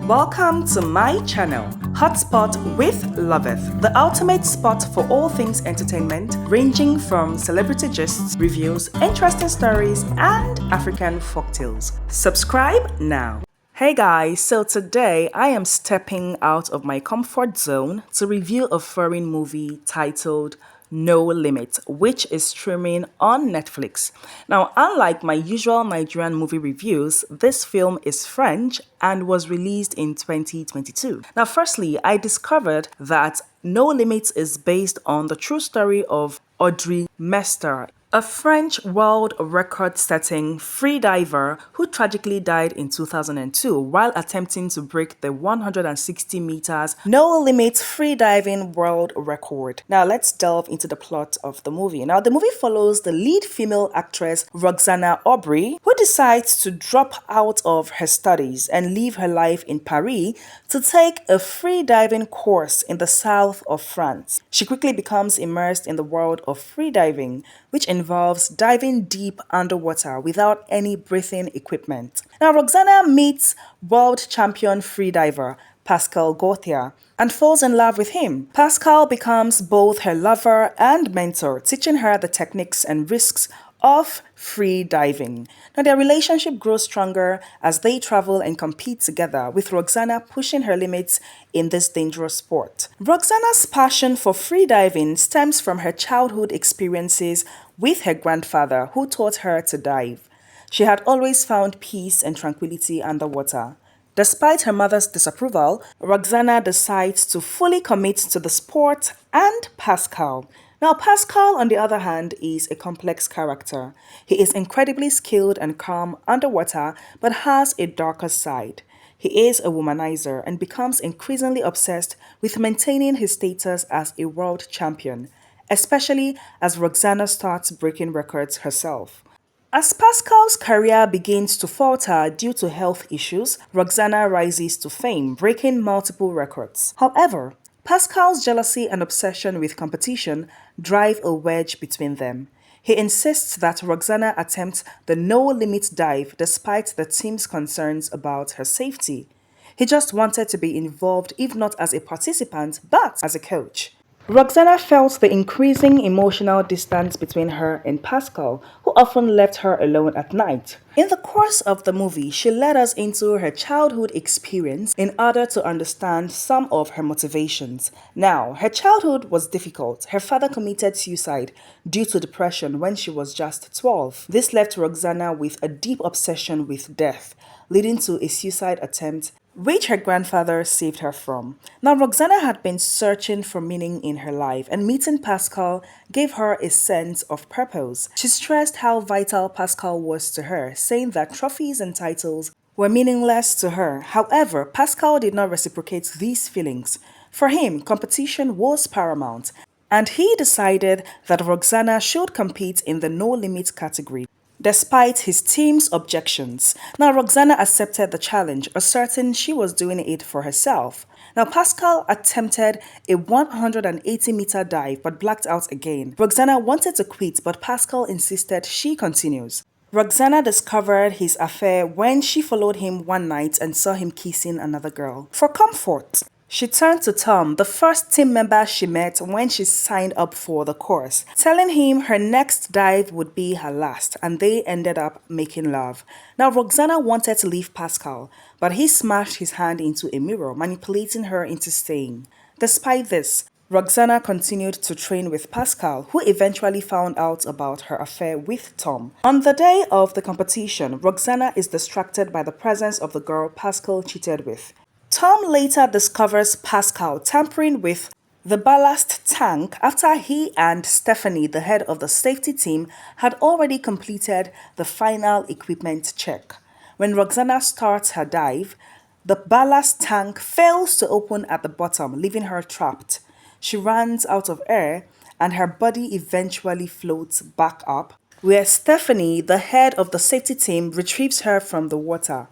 Welcome to my channel, Hotspot with Loveth, the ultimate spot for all things entertainment, ranging from celebrity gists, reviews, interesting stories, and African folktales. Subscribe now. Hey guys, so today I am stepping out of my comfort zone to review a foreign movie titled No Limit, which is streaming on Netflix. Now, unlike my usual Nigerian movie reviews, this film is French and was released in 2022. Now, firstly, I discovered that No Limit is based on the true story of Audrey Mester, a French world record setting freediver who tragically died in 2002 while attempting to break the 160 meters no limit freediving world record. Now let's delve into the plot of the movie. Now the movie follows the lead female actress Roxana Aubrey, who decides to drop out of her studies and leave her life in Paris to take a freediving course in the south of France. She quickly becomes immersed in the world of freediving, which involves diving deep underwater without any breathing equipment. Now, Roxana meets world champion freediver Pascal Gauthier and falls in love with him. Pascal becomes both her lover and mentor, teaching her the techniques and risks of free diving. Now, their relationship grows stronger as they travel and compete together, with Roxana pushing her limits in this dangerous sport. Roxana's passion for free diving stems from her childhood experiences with her grandfather, who taught her to dive. She had always found peace and tranquility underwater. Despite her mother's disapproval, Roxana decides to fully commit to the sport and Pascal. Now, Pascal, on the other hand, is a complex character. He is incredibly skilled and calm underwater, but has a darker side. He is a womanizer and becomes increasingly obsessed with maintaining his status as a world champion, especially as Roxana starts breaking records herself. As Pascal's career begins to falter due to health issues, Roxana rises to fame, breaking multiple records. However, Pascal's jealousy and obsession with competition drive a wedge between them. He insists that Roxana attempt the no-limit dive despite the team's concerns about her safety. He just wanted to be involved, if not as a participant, but as a coach. Roxana felt the increasing emotional distance between her and Pascal, who often left her alone at night. In the course of the movie, she led us into her childhood experience in order to understand some of her motivations. Now, her childhood was difficult. Her father committed suicide due to depression when she was just 12. This left Roxana with a deep obsession with death, leading to a suicide attempt which her grandfather saved her from. Now, Roxana had been searching for meaning in her life, and meeting Pascal gave her a sense of purpose. She stressed how vital Pascal was to her, saying that trophies and titles were meaningless to her. However, Pascal did not reciprocate these feelings. For him, competition was paramount, and he decided that Roxana should compete in the no-limit category, despite his team's objections. Now, Roxana accepted the challenge, asserting she was doing it for herself. Now, Pascal attempted a 180-meter dive but blacked out again. Roxana wanted to quit, but Pascal insisted she continues. Roxana discovered his affair when she followed him one night and saw him kissing another girl. For comfort, she turned to Tom, the first team member she met when she signed up for the course, telling him her next dive would be her last, and they ended up making love. Now, Roxana wanted to leave Pascal, but he smashed his hand into a mirror, manipulating her into staying. Despite this, Roxana continued to train with Pascal, who eventually found out about her affair with Tom. On the day of the competition, Roxana is distracted by the presence of the girl Pascal cheated with. Tom later discovers Pascal tampering with the ballast tank after he and Stephanie, the head of the safety team, had already completed the final equipment check. When Roxana starts her dive, the ballast tank fails to open at the bottom, leaving her trapped. She runs out of air and her body eventually floats back up, where Stephanie, the head of the safety team, retrieves her from the water.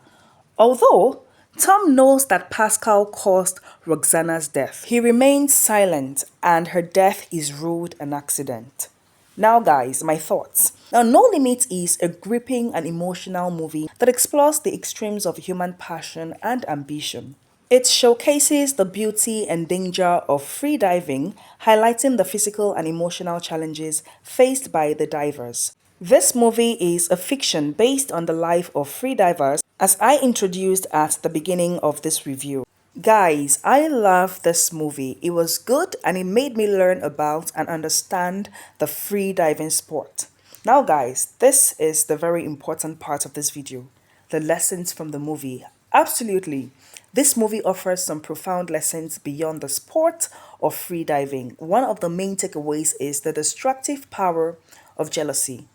Although Tom knows that Pascal caused Roxana's death, he remains silent and her death is ruled an accident. Now guys, my thoughts. Now, No Limit is a gripping and emotional movie that explores the extremes of human passion and ambition. It showcases the beauty and danger of freediving, highlighting the physical and emotional challenges faced by the divers. This movie is a fiction based on the life of freedivers, as I introduced at the beginning of this review. Guys, I love this movie. It was good and it made me learn about and understand the free diving sport. Now, guys, this is the very important part of this video, the lessons from the movie. Absolutely. This movie offers some profound lessons beyond the sport of free diving. One of the main takeaways is the destructive power of jealousy.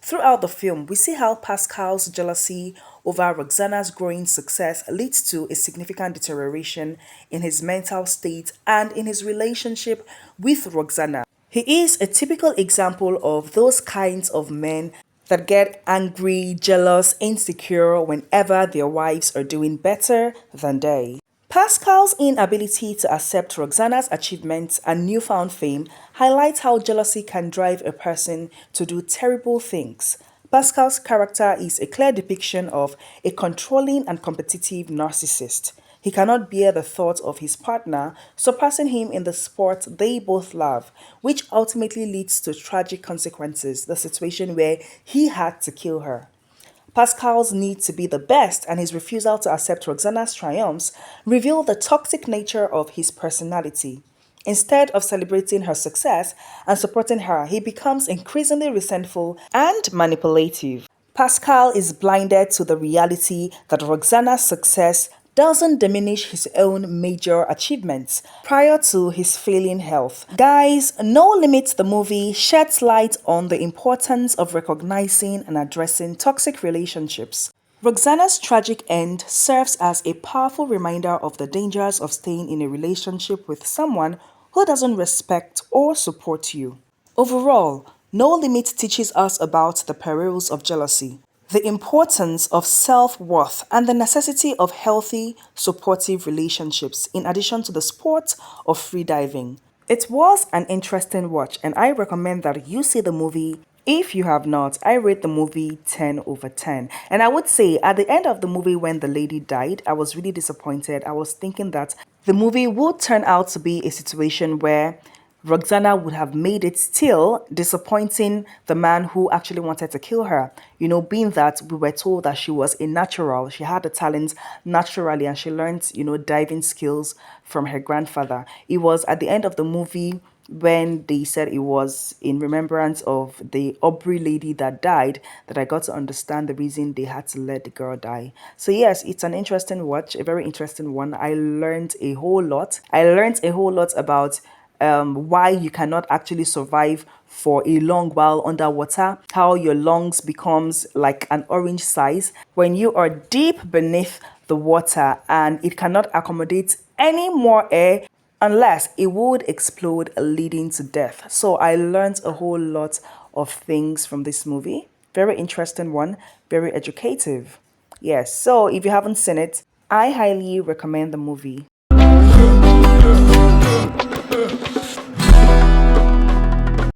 Throughout the film, we see how Pascal's jealousy over Roxana's growing success leads to a significant deterioration in his mental state and in his relationship with Roxana. He is a typical example of those kinds of men that get angry, jealous, insecure whenever their wives are doing better than they. Pascal's inability to accept Roxana's achievements and newfound fame highlights how jealousy can drive a person to do terrible things. Pascal's character is a clear depiction of a controlling and competitive narcissist. He cannot bear the thought of his partner surpassing him in the sport they both love, which ultimately leads to tragic consequences, the situation where he had to kill her. Pascal's need to be the best and his refusal to accept Roxana's triumphs reveal the toxic nature of his personality. Instead of celebrating her success and supporting her, he becomes increasingly resentful and manipulative. Pascal is blinded to the reality that Roxana's success doesn't diminish his own major achievements prior to his failing health. Guys, No Limit the movie sheds light on the importance of recognizing and addressing toxic relationships. Roxana's tragic end serves as a powerful reminder of the dangers of staying in a relationship with someone who doesn't respect or support you. Overall, No Limit teaches us about the perils of jealousy, the importance of self-worth, and the necessity of healthy, supportive relationships in addition to the sport of freediving. It was an interesting watch and I recommend that you see the movie. If you have not, I rate the movie 10 over 10. And I would say at the end of the movie when the lady died, I was really disappointed. I was thinking that the movie would turn out to be a situation where Roxana would have made it, still disappointing the man who actually wanted to kill her. Being that we were told that she was a natural, she had the talent naturally and she learned, diving skills from her grandfather. It was at the end of the movie when they said it was in remembrance of the Aubrey lady that died that I got to understand the reason they had to let the girl die. So yes, it's an interesting watch, a very interesting one. I learned a whole lot. I learned a whole lot about why you cannot actually survive for a long while underwater, how your lungs becomes like an orange size when you are deep beneath the water and it cannot accommodate any more air unless it would explode, leading to death. So I learned a whole lot of things from this movie. Very interesting one, very educative. Yes, so if you haven't seen it, I highly recommend the movie.